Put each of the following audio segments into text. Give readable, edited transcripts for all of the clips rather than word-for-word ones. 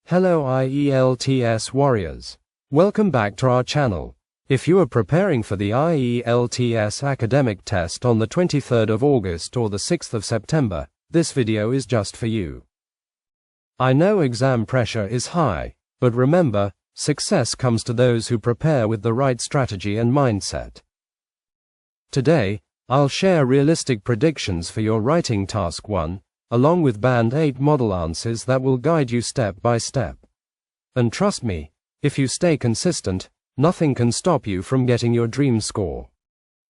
Hello IELTS warriors. Welcome back to our channel. If you are preparing for the IELTS academic test on the 23rd of August or the 6th of September, this video is just for you. I know exam pressure is high, but remember, success comes to those who prepare with the right strategy and mindset. Today, I'll share realistic predictions for your writing task 1, along with Band 8 model answers that will guide you step by step. And trust me, if you stay consistent, nothing can stop you from getting your dream score.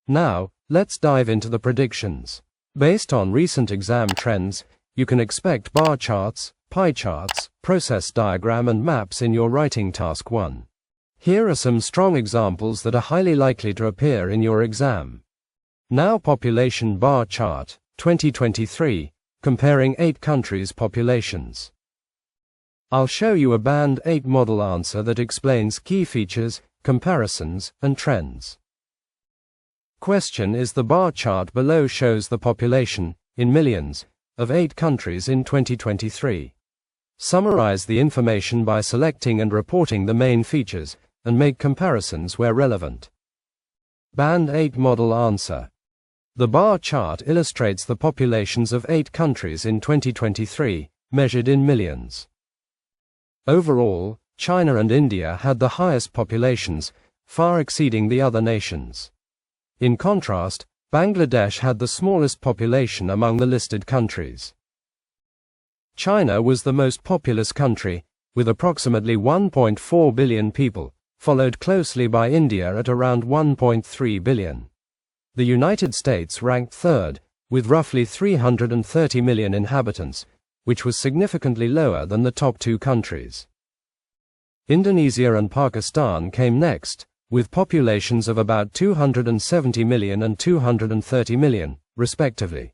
Now, let's dive into the predictions. Based on recent exam trends, you can expect bar charts, pie charts, process diagram and maps in your writing task 1. Here are some strong examples that are highly likely to appear in your exam. Now population bar chart, 2023, comparing 8 countries' populations. I'll show you a Band 8 model answer that explains key features, comparisons, and trends. Question is: the bar chart below shows the population, in millions, of 8 countries in 2023. Summarize the information by selecting and reporting the main features, and make comparisons where relevant. Band 8 model answer. The bar chart illustrates the populations of 8 countries in 2023, measured in millions. Overall, China and India had the highest populations, far exceeding the other nations. In contrast, Bangladesh had the smallest population among the listed countries. China was the most populous country, with approximately 1.4 billion people, followed closely by India at around 1.3 billion. The United States ranked third, with roughly 330 million inhabitants, which was significantly lower than the top 2 countries. Indonesia and Pakistan came next, with populations of about 270 million and 230 million, respectively.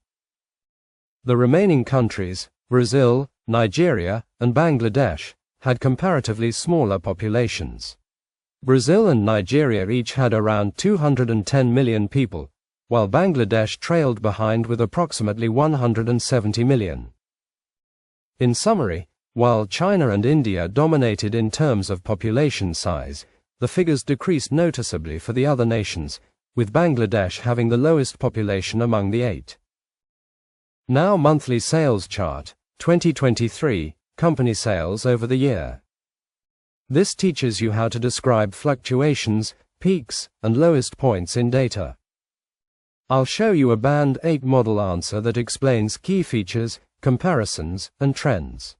The remaining countries, Brazil, Nigeria, and Bangladesh, had comparatively smaller populations. Brazil and Nigeria each had around 210 million people, while Bangladesh trailed behind with approximately 170 million. In summary, while China and India dominated in terms of population size, the figures decreased noticeably for the other nations, with Bangladesh having the lowest population among the 8. Now monthly sales chart, 2023, company sales over the year. This teaches you how to describe fluctuations, peaks, and lowest points in data. I'll show you a Band 8 model answer that explains key features, comparisons, and trends.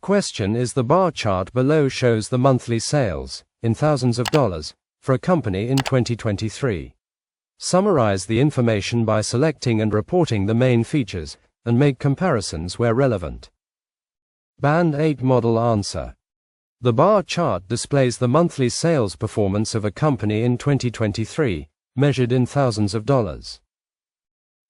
Question is: the bar chart below shows the monthly sales, in thousands of dollars, for a company in 2023. Summarize the information by selecting and reporting the main features, and make comparisons where relevant. Band 8 model answer. The bar chart displays the monthly sales performance of a company in 2023, measured in thousands of dollars.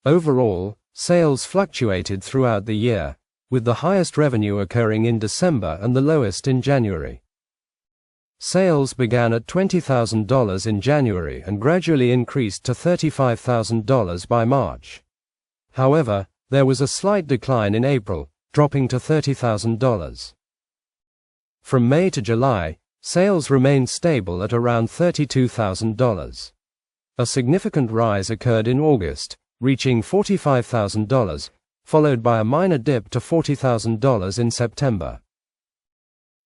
Overall, sales fluctuated throughout the year, with the highest revenue occurring in December and the lowest in January. Sales began at $20,000 in January and gradually increased to $35,000 by March. However, there was a slight decline in April, dropping to $30,000. From May to July, sales remained stable at around $32,000. A significant rise occurred in August, reaching $45,000, followed by a minor dip to $40,000 in September.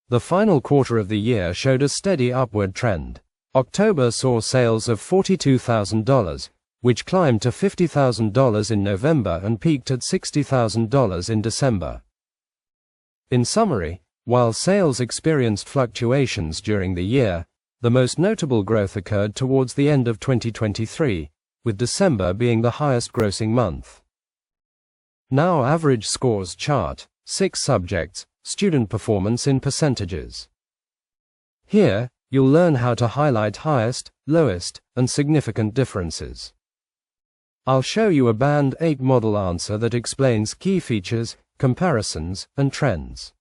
The final quarter of the year showed a steady upward trend. October saw sales of $42,000, which climbed to $50,000 in November and peaked at $60,000 in December. In summary, while sales experienced fluctuations during the year, the most notable growth occurred towards the end of 2023, with December being the highest grossing month. Now average scores chart, 6 subjects, student performance in percentages. Here, you'll learn how to highlight highest, lowest, and significant differences. I'll show you a Band 8 model answer that explains key features, comparisons, and trends.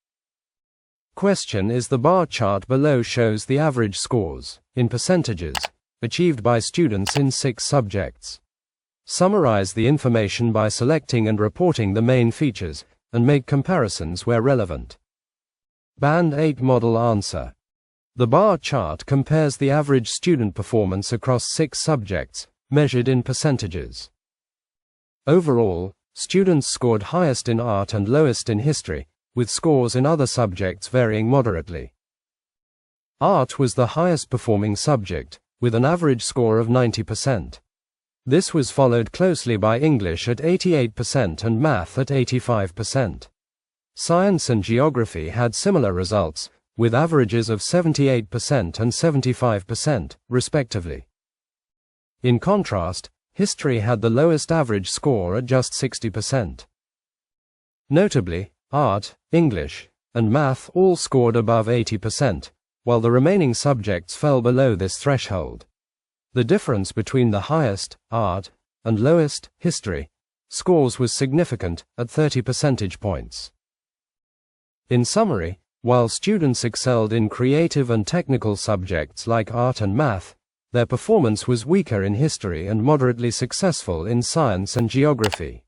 Question is: the bar chart below shows the average scores, in percentages, achieved by students in 6 subjects. Summarize the information by selecting and reporting the main features, and make comparisons where relevant. Band 8 Model Answer. The bar chart compares the average student performance across 6 subjects, measured in percentages. Overall, students scored highest in art and lowest in history, with scores in other subjects varying moderately. Art was the highest performing subject, with an average score of 90%. This was followed closely by English at 88% and Math at 85%. Science and Geography had similar results, with averages of 78% and 75%, respectively. In contrast, History had the lowest average score at just 60%. Notably, Art, English, and Math all scored above 80%, while the remaining subjects fell below this threshold. The difference between the highest, Art, and lowest, History, scores was significant, at 30 percentage points. In summary, while students excelled in creative and technical subjects like art and math, their performance was weaker in history and moderately successful in science and geography.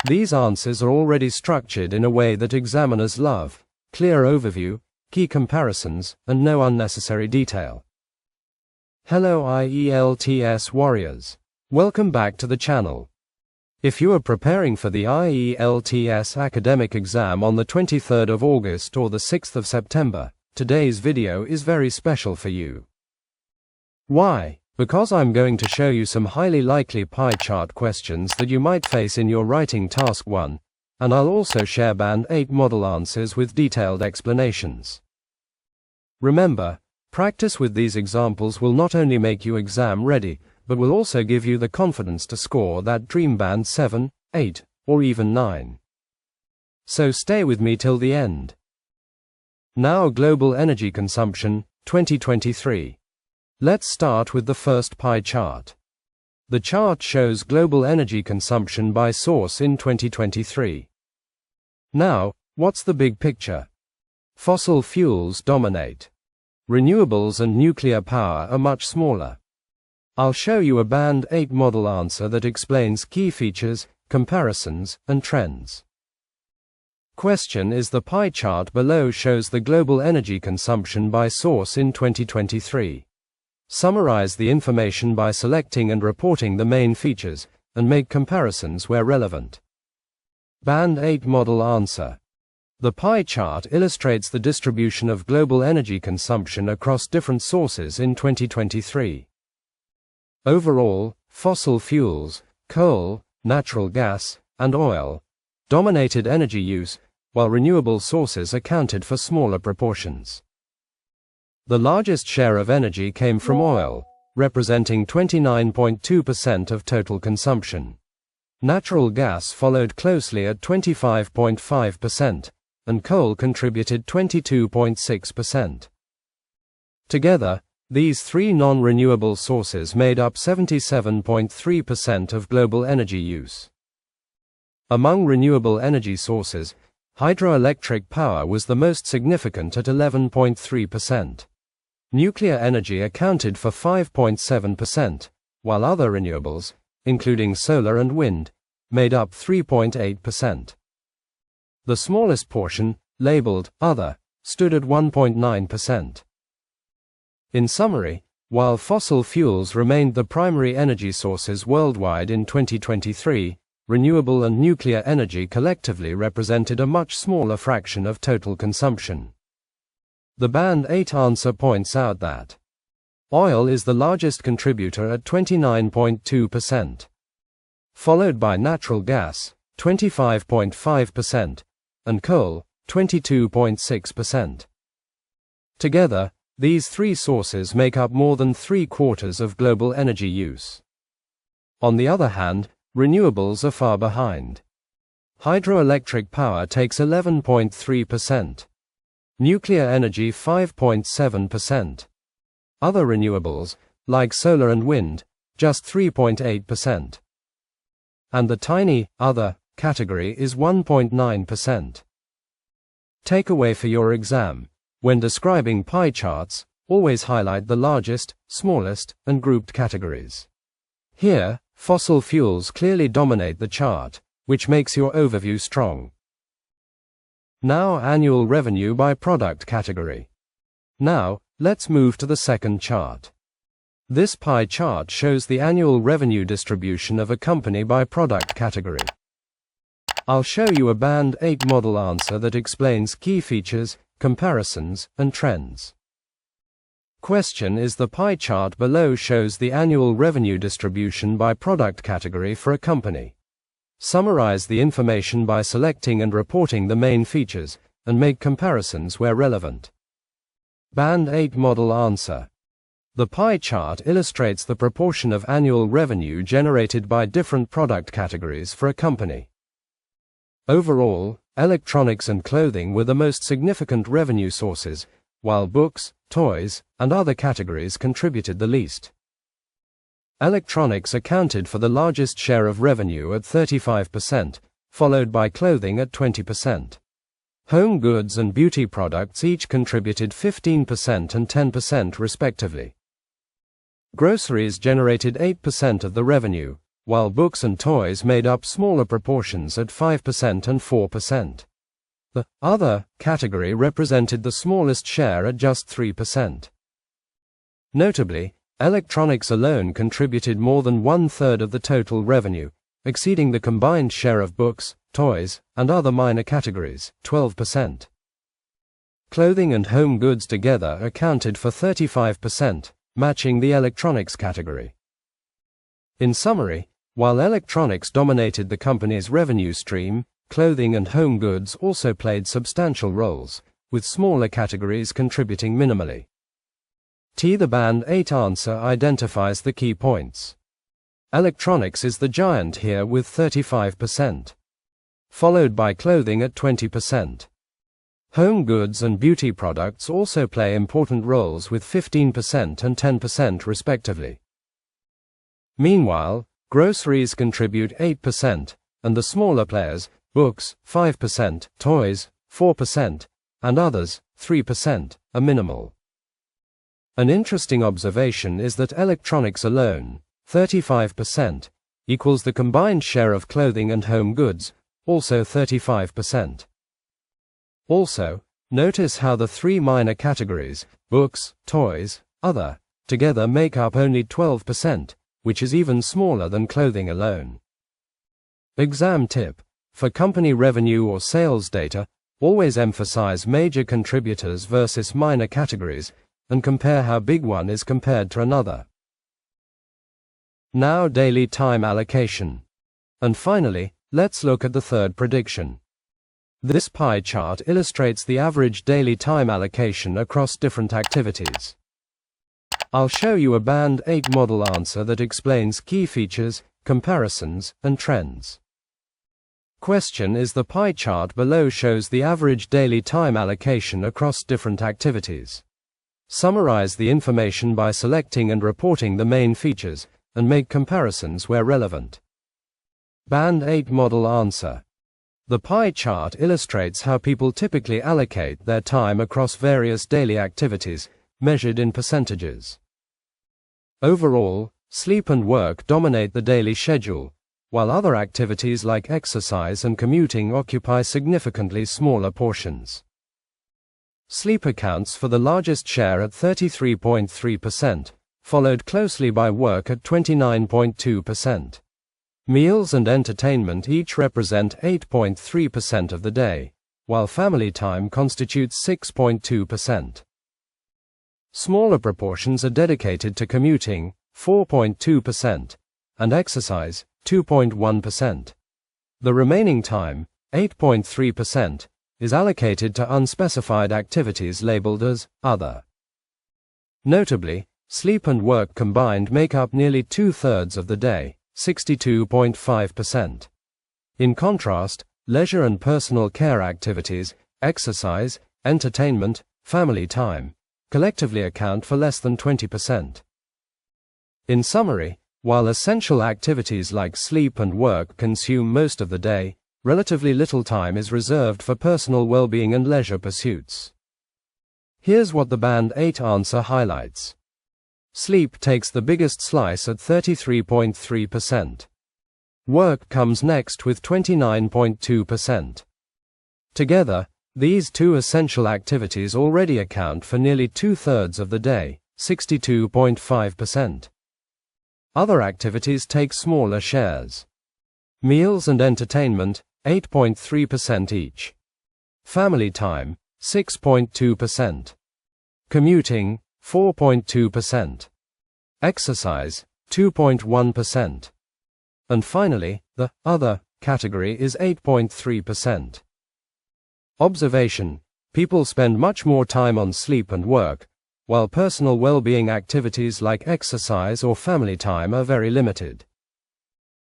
These answers are already structured in a way that examiners love: clear overview, key comparisons, and no unnecessary detail. Hello IELTS warriors. Welcome back to the channel. If you are preparing for the IELTS academic exam on the 23rd of August or the 6th of September, today's video is very special for you. Why? Because I'm going to show you some highly likely pie chart questions that you might face in your writing task 1, and I'll also share Band 8 model answers with detailed explanations. Remember, practice with these examples will not only make you exam ready, but will also give you the confidence to score that dream band 7, 8, or even 9. So stay with me till the end. Now, global energy consumption, 2023. Let's start with the first pie chart. The chart shows global energy consumption by source in 2023. Now, what's the big picture? Fossil fuels dominate. Renewables and nuclear power are much smaller. I'll show you a Band 8 model answer that explains key features, comparisons, and trends. Question is: the pie chart below shows the global energy consumption by source in 2023. Summarize the information by selecting and reporting the main features, and make comparisons where relevant. Band 8 model answer. The pie chart illustrates the distribution of global energy consumption across different sources in 2023. Overall, fossil fuels, coal, natural gas, and oil dominated energy use, while renewable sources accounted for smaller proportions. The largest share of energy came from oil, representing 29.2% of total consumption. Natural gas followed closely at 25.5%, and coal contributed 22.6%. Together, these three non-renewable sources made up 77.3% of global energy use. Among renewable energy sources, hydroelectric power was the most significant at 11.3%. Nuclear energy accounted for 5.7%, while other renewables, including solar and wind, made up 3.8%. The smallest portion, labeled Other, stood at 1.9%. In summary, while fossil fuels remained the primary energy sources worldwide in 2023, renewable and nuclear energy collectively represented a much smaller fraction of total consumption. The Band 8 answer points out that oil is the largest contributor at 29.2%, followed by natural gas, 25.5%, and coal, 22.6%. Together, these three sources make up more than 3/4 of global energy use. On the other hand, renewables are far behind. Hydroelectric power takes 11.3%. Nuclear energy 5.7%. Other renewables, like solar and wind, just 3.8%. And the tiny Other category is 1.9%. Takeaway for your exam: when describing pie charts, always highlight the largest, smallest, and grouped categories. Here, fossil fuels clearly dominate the chart, which makes your overview strong. Now annual revenue by product category. Now, let's move to the second chart. This pie chart shows the annual revenue distribution of a company by product category. I'll show you a Band 8 model answer that explains key features, comparisons, and trends. Question is: the pie chart below shows the annual revenue distribution by product category for a company. Summarize the information by selecting and reporting the main features, and make comparisons where relevant. Band 8 model answer. The pie chart illustrates the proportion of annual revenue generated by different product categories for a company. Overall, electronics and clothing were the most significant revenue sources, while books, toys, and other categories contributed the least. Electronics accounted for the largest share of revenue at 35%, followed by clothing at 20%. Home goods and beauty products each contributed 15% and 10% respectively. Groceries generated 8% of the revenue, while books and toys made up smaller proportions at 5% and 4%. The other category represented the smallest share at just 3%. Notably, electronics alone contributed more than 1/3 of the total revenue, exceeding the combined share of books, toys, and other minor categories, 12%. Clothing and home goods together accounted for 35%, matching the electronics category. In summary, while electronics dominated the company's revenue stream, clothing and home goods also played substantial roles, with smaller categories contributing minimally. The Band 8 answer identifies the key points. Electronics is the giant here with 35%, followed by clothing at 20%. Home goods and beauty products also play important roles with 15% and 10% respectively. Meanwhile, groceries contribute 8%, and the smaller players, books, 5%, toys, 4%, and others, 3%, are minimal. An interesting observation is that electronics alone, 35%, equals the combined share of clothing and home goods, also 35%. Also, notice how the three minor categories, books, toys, other, together make up only 12%, which is even smaller than clothing alone. Exam tip: for company revenue or sales data, always emphasize major contributors versus minor categories, and compare how big one is compared to another. Now daily time allocation. And finally, let's look at the third prediction. This pie chart illustrates the average daily time allocation across different activities. I'll show you a Band 8 model answer that explains key features, comparisons, and trends. Question is: the pie chart below shows the average daily time allocation across different activities. Summarize the information by selecting and reporting the main features, and make comparisons where relevant. Band 8 model answer. The pie chart illustrates how people typically allocate their time across various daily activities, measured in percentages. Overall, sleep and work dominate the daily schedule, while other activities like exercise and commuting occupy significantly smaller portions. Sleep accounts for the largest share at 33.3%, followed closely by work at 29.2%. Meals and entertainment each represent 8.3% of the day, while family time constitutes 6.2%. Smaller proportions are dedicated to commuting, 4.2%, and exercise, 2.1%. The remaining time, 8.3%, is allocated to unspecified activities labeled as other. Notably, sleep and work combined make up nearly 2/3 of the day, 62.5%. In contrast, leisure and personal care activities, exercise, entertainment, family time, collectively account for less than 20%. In summary, while essential activities like sleep and work consume most of the day, relatively little time is reserved for personal well-being and leisure pursuits. Here's what the Band 8 answer highlights. Sleep takes the biggest slice at 33.3%. Work comes next with 29.2%. Together, These two essential activities already account for nearly 2/3 of the day, 62.5%. Other activities take smaller shares. Meals and entertainment, 8.3% each. Family time, 6.2%. Commuting, 4.2%. Exercise, 2.1%. And finally, the other category is 8.3%. Observation: people spend much more time on sleep and work, while personal well-being activities like exercise or family time are very limited.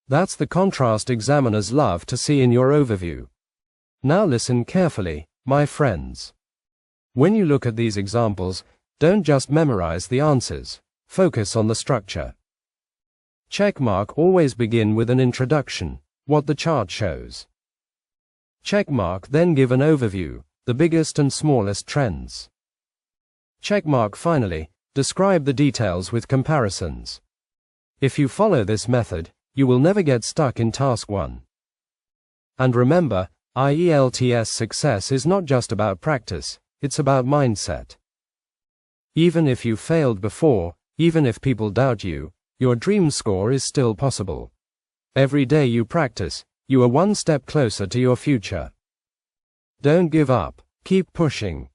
That's the contrast examiners love to see in your overview. Now listen carefully, my friends. When you look at these examples, don't just memorize the answers, focus on the structure. Checkmark always begin with an introduction, what the chart shows. Checkmark then give an overview, the biggest and smallest trends. Checkmark finally, describe the details with comparisons. If you follow this method, you will never get stuck in task 1. And remember, IELTS success is not just about practice, it's about mindset. Even if you failed before, even if people doubt you, your dream score is still possible. Every day you practice, you are one step closer to your future. Don't give up, keep pushing.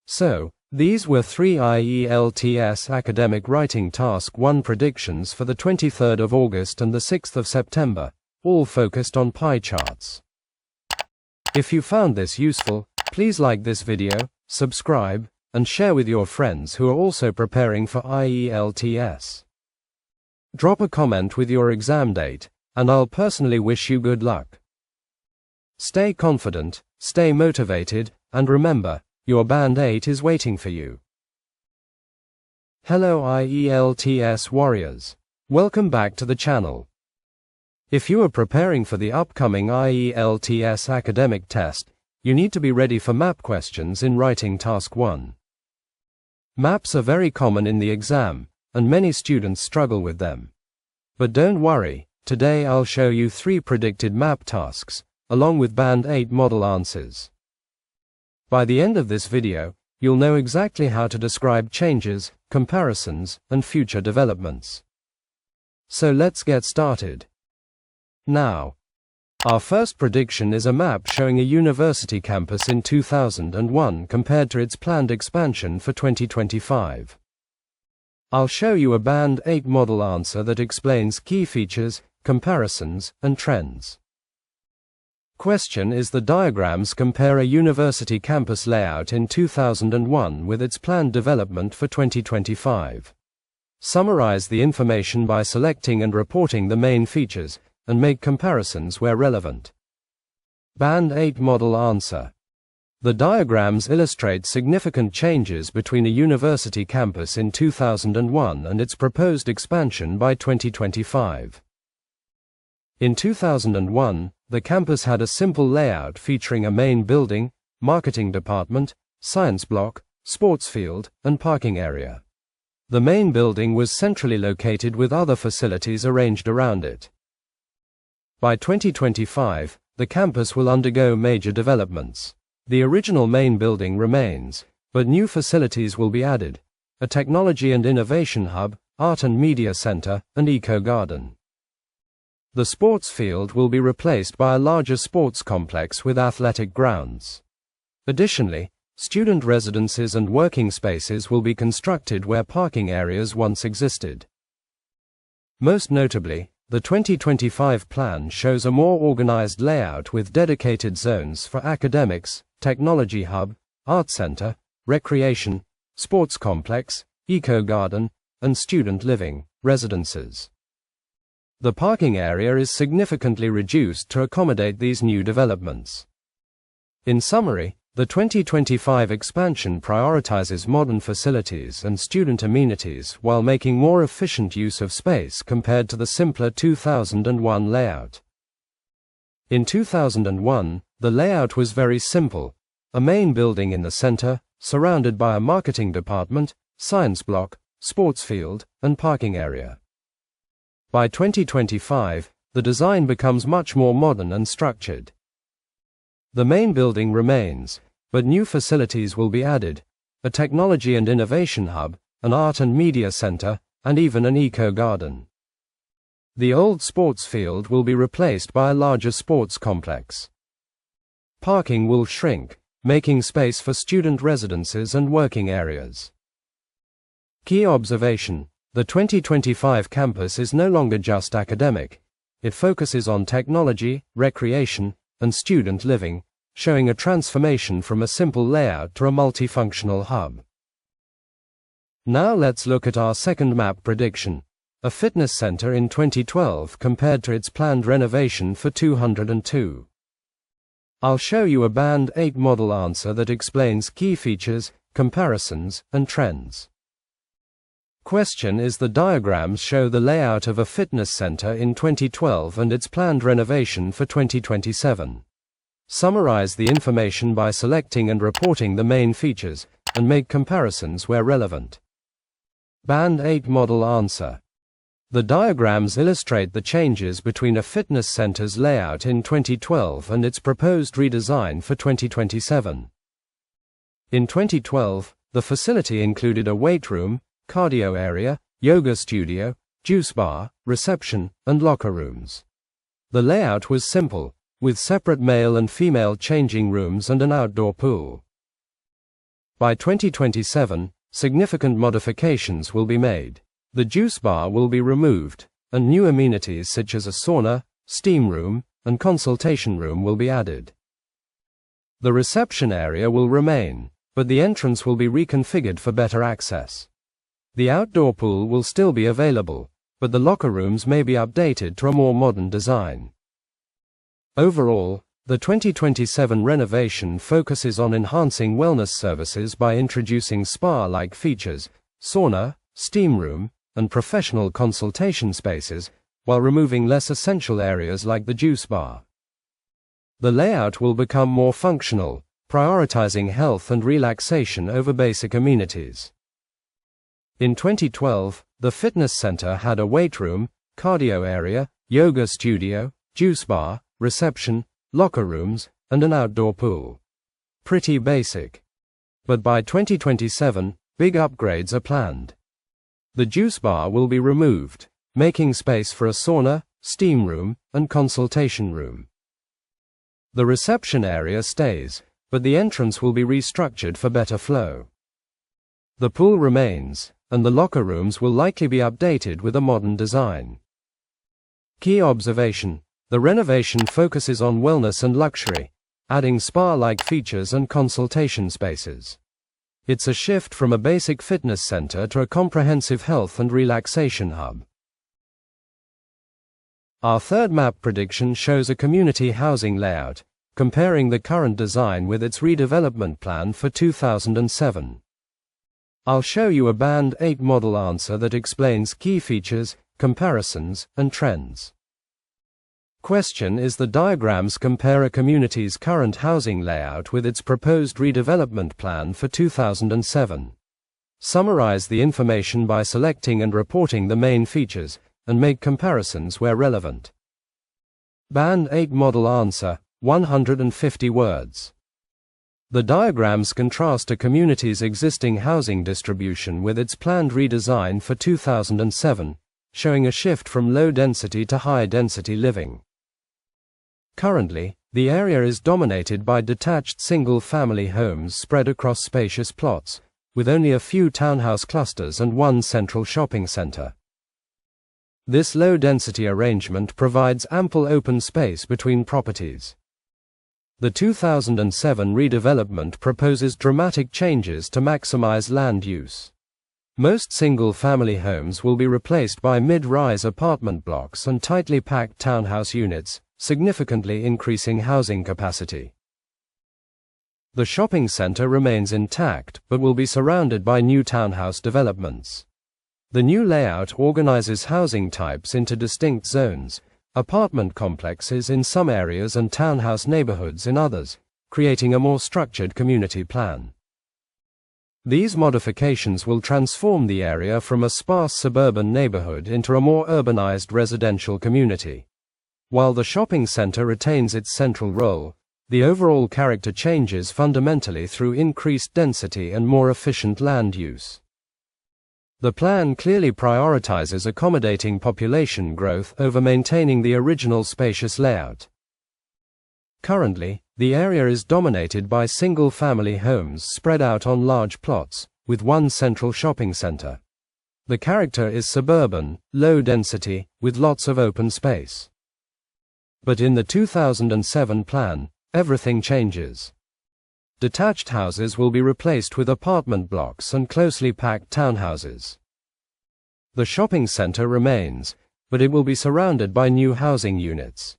So, these were 3 IELTS Academic Writing Task 1 predictions for the 23rd of August and the 6th of September, all focused on pie charts. If you found this useful, please like this video, subscribe, and share with your friends who are also preparing for IELTS. Drop a comment with your exam date, and I'll personally wish you good luck. Stay confident, stay motivated, and remember, your Band 8 is waiting for you. Hello IELTS warriors. Welcome back to the channel. If you are preparing for the upcoming IELTS academic test, you need to be ready for map questions in writing task 1. Maps are very common in the exam, and many students struggle with them. But don't worry, today I'll show you 3 predicted map tasks, along with Band 8 model answers. By the end of this video, you'll know exactly how to describe changes, comparisons, and future developments. So let's get started. Now, our first prediction is a map showing a university campus in 2001 compared to its planned expansion for 2025. I'll show you a Band 8 model answer that explains key features, comparisons, and trends. Question is: the diagrams compare a university campus layout in 2001 with its planned development for 2025. Summarize the information by selecting and reporting the main features, and make comparisons where relevant. Band 8 model answer. The diagrams illustrate significant changes between a university campus in 2001 and its proposed expansion by 2025. In 2001, the campus had a simple layout featuring a main building, marketing department, science block, sports field, and parking area. The main building was centrally located with other facilities arranged around it. By 2025, the campus will undergo major developments. The original main building remains, but new facilities will be added: a technology and innovation hub, art and media center, and eco-garden. The sports field will be replaced by a larger sports complex with athletic grounds. Additionally, student residences and working spaces will be constructed where parking areas once existed. Most notably, the 2025 plan shows a more organized layout with dedicated zones for academics, technology hub, art center, recreation, sports complex, eco-garden, and student living, residences. The parking area is significantly reduced to accommodate these new developments. In summary, the 2025 expansion prioritizes modern facilities and student amenities while making more efficient use of space compared to the simpler 2001 layout. In 2001, the layout was very simple: a main building in the center, surrounded by a marketing department, science block, sports field, and parking area. By 2025, the design becomes much more modern and structured. The main building remains, but new facilities will be added: a technology and innovation hub, an art and media center, and even an eco-garden. The old sports field will be replaced by a larger sports complex. Parking will shrink, making space for student residences and working areas. Key observation: the 2025 campus is no longer just academic. It focuses on technology, recreation, and student living, showing a transformation from a simple layout to a multifunctional hub. Now let's look at our second map prediction: a fitness center in 2012 compared to its planned renovation for 202. I'll show you a Band 8 model answer that explains key features, comparisons, and trends. Question is: the diagrams show the layout of a fitness center in 2012 and its planned renovation for 2027. Summarize the information by selecting and reporting the main features, and make comparisons where relevant. Band 8 model answer. The diagrams illustrate the changes between a fitness center's layout in 2012 and its proposed redesign for 2027. In 2012, the facility included a weight room, cardio area, yoga studio, juice bar, reception, and locker rooms. The layout was simple, with separate male and female changing rooms and an outdoor pool. By 2027, significant modifications will be made. The juice bar will be removed, and new amenities such as a sauna, steam room, and consultation room will be added. The reception area will remain, but the entrance will be reconfigured for better access. The outdoor pool will still be available, but the locker rooms may be updated to a more modern design. Overall, the 2027 renovation focuses on enhancing wellness services by introducing spa-like features, sauna, steam room, and professional consultation spaces, while removing less essential areas like the juice bar. The layout will become more functional, prioritizing health and relaxation over basic amenities. In 2012, the fitness center had a weight room, cardio area, yoga studio, juice bar, reception, locker rooms, and an outdoor pool. Pretty basic. But by 2027, big upgrades are planned. The juice bar will be removed, making space for a sauna, steam room, and consultation room. The reception area stays, but the entrance will be restructured for better flow. The pool remains, and the locker rooms will likely be updated with a modern design. Key observation: the renovation focuses on wellness and luxury, adding spa-like features and consultation spaces. It's a shift from a basic fitness center to a comprehensive health and relaxation hub. Our third map prediction shows a community housing layout, comparing the current design with its redevelopment plan for 2007. I'll show you a Band 8 model answer that explains key features, comparisons, and trends. Question is: the diagrams compare a community's current housing layout with its proposed redevelopment plan for 2007. Summarize the information by selecting and reporting the main features, and make comparisons where relevant. Band 8 model answer, 150 words. The diagrams contrast a community's existing housing distribution with its planned redesign for 2007, showing a shift from low-density to high-density living. Currently, the area is dominated by detached single-family homes spread across spacious plots, with only a few townhouse clusters and one central shopping center. This low-density arrangement provides ample open space between properties. The 2007 redevelopment proposes dramatic changes to maximize land use. Most single-family homes will be replaced by mid-rise apartment blocks and tightly packed townhouse units, significantly increasing housing capacity. The shopping center remains intact but will be surrounded by new townhouse developments. The new layout organizes housing types into distinct zones, apartment complexes in some areas and townhouse neighborhoods in others, creating a more structured community plan. These modifications will transform the area from a sparse suburban neighborhood into a more urbanized residential community. While the shopping center retains its central role, the overall character changes fundamentally through increased density and more efficient land use. The plan clearly prioritizes accommodating population growth over maintaining the original spacious layout. Currently, the area is dominated by single-family homes spread out on large plots, with one central shopping center. The character is suburban, low density, with lots of open space. But in the 2007 plan, everything changes. Detached houses will be replaced with apartment blocks and closely packed townhouses. The shopping center remains, but it will be surrounded by new housing units.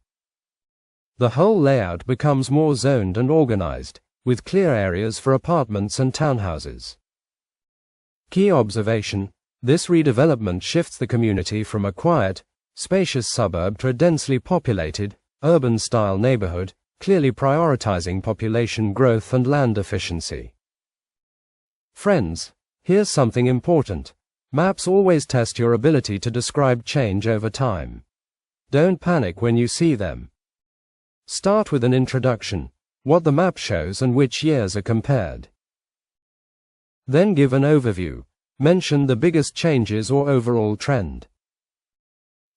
The whole layout becomes more zoned and organized, with clear areas for apartments and townhouses. Key observation: this redevelopment shifts the community from a quiet, spacious suburb to a densely populated, urban-style neighborhood, clearly prioritizing population growth and land efficiency. Friends, here's something important. Maps always test your ability to describe change over time. Don't panic when you see them. Start with an introduction, what the map shows and which years are compared. Then give an overview, mention the biggest changes or overall trend.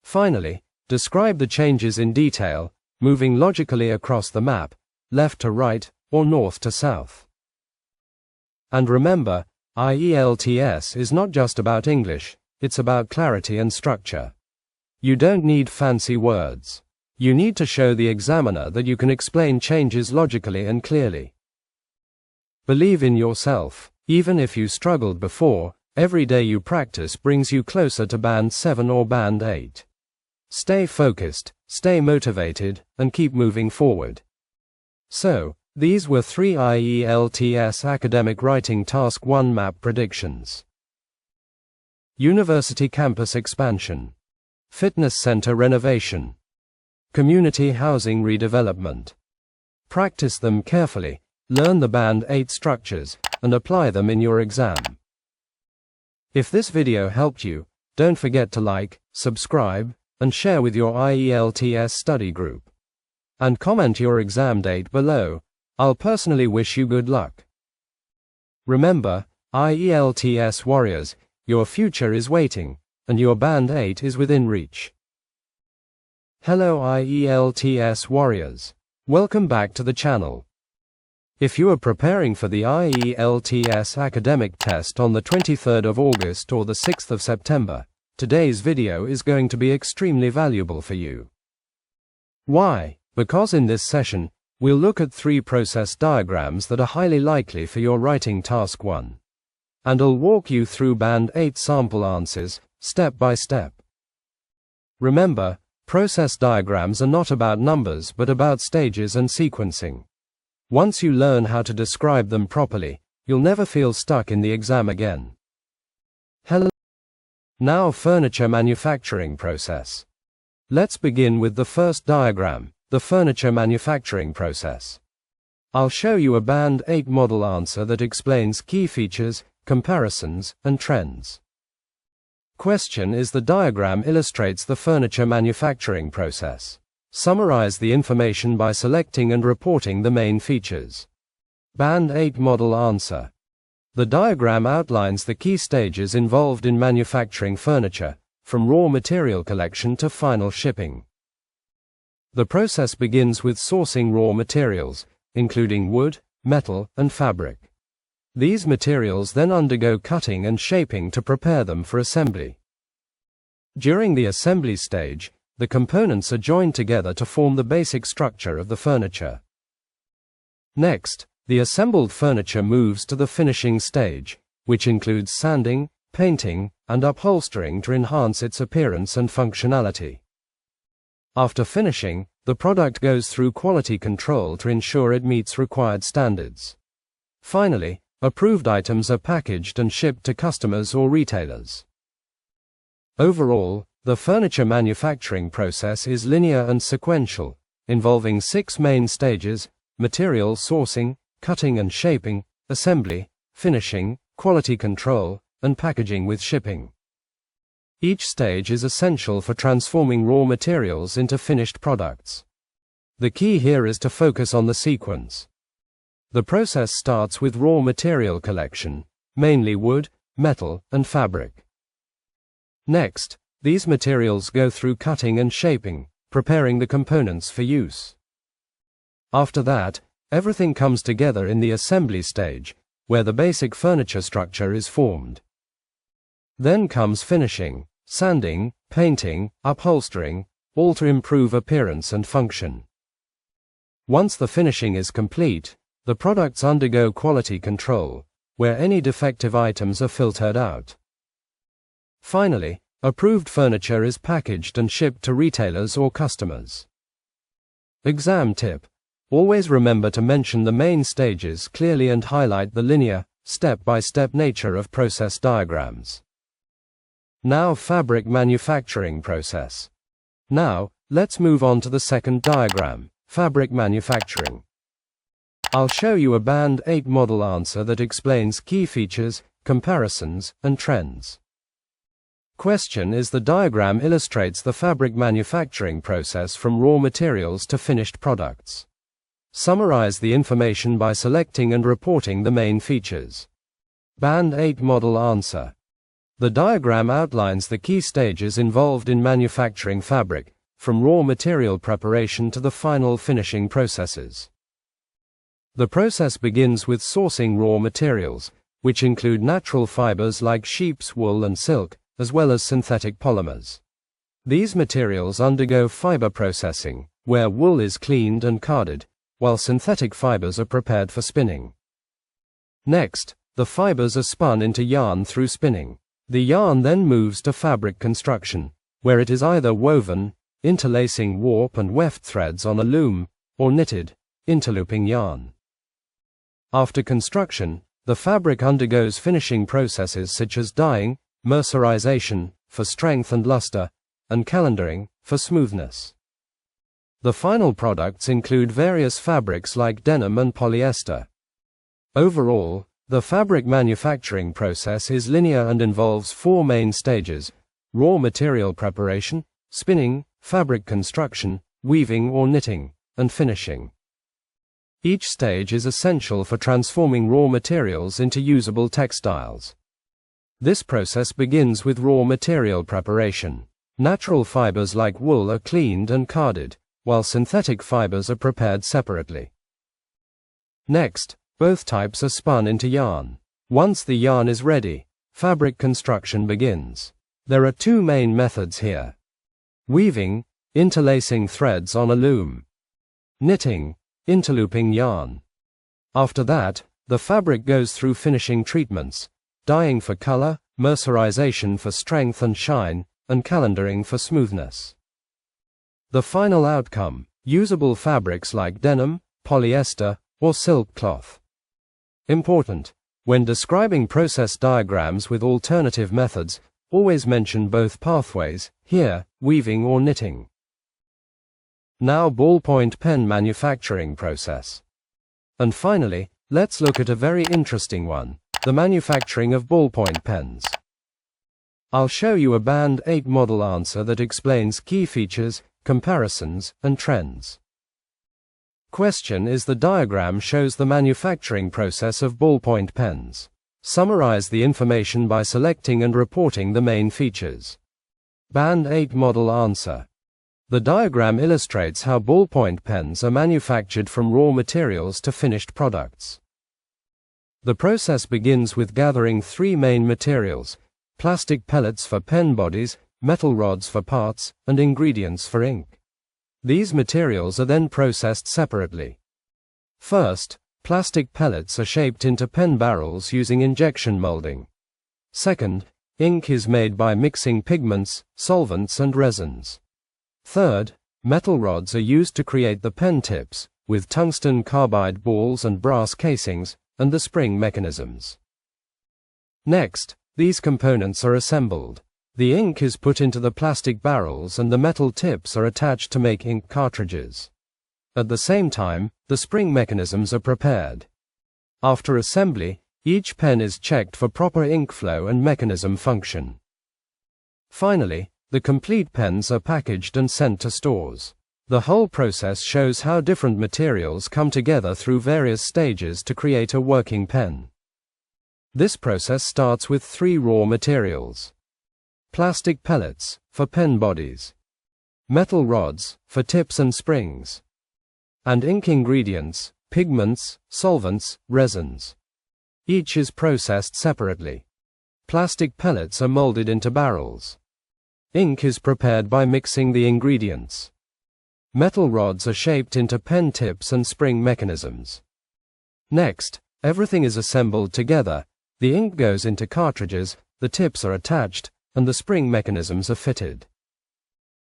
Finally, describe the changes in detail, moving logically across the map, left to right, or north to south. And remember, IELTS is not just about English, it's about clarity and structure. You don't need fancy words. You need to show the examiner that you can explain changes logically and clearly. Believe in yourself. Even if you struggled before, every day you practice brings you closer to Band 7 or Band 8. Stay focused, stay motivated, and keep moving forward. So, these were 3 IELTS Academic Writing Task 1 map predictions. University campus expansion. Fitness center renovation. Community housing redevelopment. Practice them carefully, learn the Band 8 structures, and apply them in your exam. If this video helped you, don't forget to like, subscribe, and share with your IELTS study group. And comment your exam date below. I'll personally wish you good luck. Remember, IELTS warriors, your future is waiting, and your Band 8 is within reach. Hello IELTS warriors. Welcome back to the channel. If you are preparing for the IELTS academic test on the 23rd of August or the 6th of September, today's video is going to be extremely valuable for you. Why? Because in this session, we'll look at 3 process diagrams that are highly likely for your writing task 1. And I'll walk you through Band 8 sample answers, step by step. Remember, process diagrams are not about numbers but about stages and sequencing. Once you learn how to describe them properly, you'll never feel stuck in the exam again. Hello. Now furniture manufacturing process. Let's begin with the first diagram, the furniture manufacturing process. I'll show you a Band 8 model answer that explains key features, comparisons, and trends. Question is: the diagram illustrates the furniture manufacturing process. Summarize the information by selecting and reporting the main features. Band 8 model answer. The diagram outlines the key stages involved in manufacturing furniture, from raw material collection to final shipping. The process begins with sourcing raw materials, including wood, metal, and fabric. These materials then undergo cutting and shaping to prepare them for assembly. During the assembly stage, the components are joined together to form the basic structure of the furniture. Next, the assembled furniture moves to the finishing stage, which includes sanding, painting, and upholstering to enhance its appearance and functionality. After finishing, the product goes through quality control to ensure it meets required standards. Finally, approved items are packaged and shipped to customers or retailers. Overall, the furniture manufacturing process is linear and sequential, involving 6 main stages: material sourcing, cutting and shaping, assembly, finishing, quality control, and packaging with shipping. Each stage is essential for transforming raw materials into finished products. The key here is to focus on the sequence. The process starts with raw material collection, mainly wood, metal, and fabric. Next, these materials go through cutting and shaping, preparing the components for use. After that, everything comes together in the assembly stage, where the basic furniture structure is formed. Then comes finishing, sanding, painting, upholstering, all to improve appearance and function. Once the finishing is complete, the products undergo quality control, where any defective items are filtered out. Finally, approved furniture is packaged and shipped to retailers or customers. Exam tip: always remember to mention the main stages clearly and highlight the linear, step-by-step nature of process diagrams. Now, fabric manufacturing process. Now, let's move on to the second diagram, fabric manufacturing. I'll show you a Band 8 model answer that explains key features, comparisons, and trends. Question is: the diagram illustrates the fabric manufacturing process from raw materials to finished products. Summarize the information by selecting and reporting the main features. Band 8 model answer. The diagram outlines the key stages involved in manufacturing fabric, from raw material preparation to the final finishing processes. The process begins with sourcing raw materials, which include natural fibers like sheep's wool and silk, as well as synthetic polymers. These materials undergo fiber processing, where wool is cleaned and carded, while synthetic fibers are prepared for spinning. Next, the fibers are spun into yarn through spinning. The yarn then moves to fabric construction, where it is either woven, interlacing warp and weft threads on a loom, or knitted, interlooping yarn. After construction, the fabric undergoes finishing processes such as dyeing, mercerization, for strength and luster, and calendaring, for smoothness. The final products include various fabrics like denim and polyester. Overall, the fabric manufacturing process is linear and involves four main stages: raw material preparation, spinning, fabric construction, weaving or knitting, and finishing. Each stage is essential for transforming raw materials into usable textiles. This process begins with raw material preparation. Natural fibers like wool are cleaned and carded, while synthetic fibers are prepared separately. Next, both types are spun into yarn. Once the yarn is ready, fabric construction begins. There are two main methods here: weaving, interlacing threads on a loom; knitting, interlooping yarn. After that, the fabric goes through finishing treatments: dyeing for color, mercerization for strength and shine, and calendaring for smoothness. The final outcome: usable fabrics like denim, polyester, or silk cloth. Important: when describing process diagrams with alternative methods, always mention both pathways, here, weaving or knitting. Now, ballpoint pen manufacturing process. And finally, let's look at a very interesting one: the manufacturing of ballpoint pens. I'll show you a Band 8 model answer that explains key features, comparisons, and trends. Question is: the diagram shows the manufacturing process of ballpoint pens. Summarize the information by selecting and reporting the main features. Band 8 model answer. The diagram illustrates how ballpoint pens are manufactured from raw materials to finished products. The process begins with gathering three main materials: plastic pellets for pen bodies, metal rods for parts, and ingredients for ink. These materials are then processed separately. First, plastic pellets are shaped into pen barrels using injection molding. Second, ink is made by mixing pigments, solvents, and resins. Third, metal rods are used to create the pen tips, with tungsten carbide balls and brass casings, and the spring mechanisms. Next, these components are assembled. The ink is put into the plastic barrels and the metal tips are attached to make ink cartridges. At the same time, the spring mechanisms are prepared. After assembly, each pen is checked for proper ink flow and mechanism function. Finally, the complete pens are packaged and sent to stores. The whole process shows how different materials come together through various stages to create a working pen. This process starts with 3 raw materials: plastic pellets, for pen bodies; metal rods, for tips and springs; and ink ingredients, pigments, solvents, resins. Each is processed separately. Plastic pellets are molded into barrels. Ink is prepared by mixing the ingredients. Metal rods are shaped into pen tips and spring mechanisms. Next, everything is assembled together. The ink goes into cartridges, the tips are attached, and the spring mechanisms are fitted.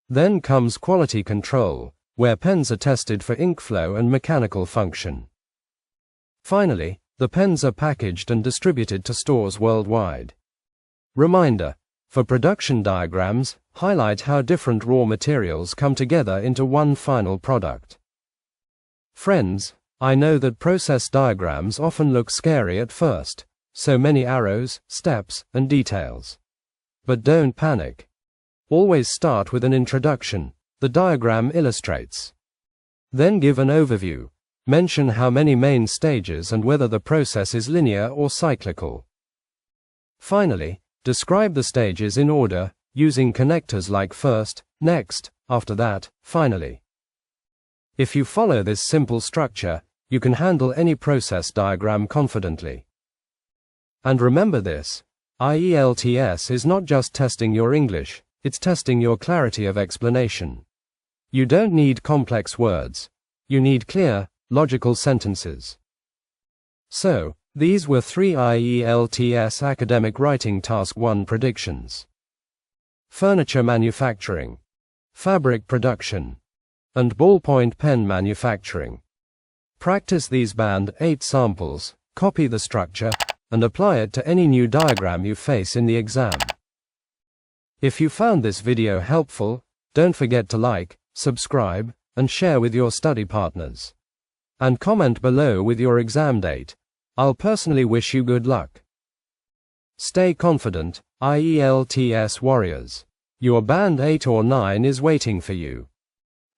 Then comes quality control, where pens are tested for ink flow and mechanical function. Finally, the pens are packaged and distributed to stores worldwide. Reminder: for production diagrams, highlight how different raw materials come together into one final product. Friends, I know that process diagrams often look scary at first, so many arrows, steps, and details. But don't panic. Always start with an introduction. The diagram illustrates. Then give an overview. Mention how many main stages and whether the process is linear or cyclical. Finally, describe the stages in order, using connectors like first, next, after that, finally. If you follow this simple structure, you can handle any process diagram confidently. And remember this: IELTS is not just testing your English, it's testing your clarity of explanation. You don't need complex words. You need clear, logical sentences. So, these were 3 IELTS Academic Writing Task 1 predictions. Furniture manufacturing, fabric production, and ballpoint pen manufacturing. Practice these band 8 samples, copy the structure, and apply it to any new diagram you face in the exam. If you found this video helpful, don't forget to like, subscribe, and share with your study partners. And comment below with your exam date. I'll personally wish you good luck. Stay confident, IELTS warriors. Your band 8 or 9 is waiting for you.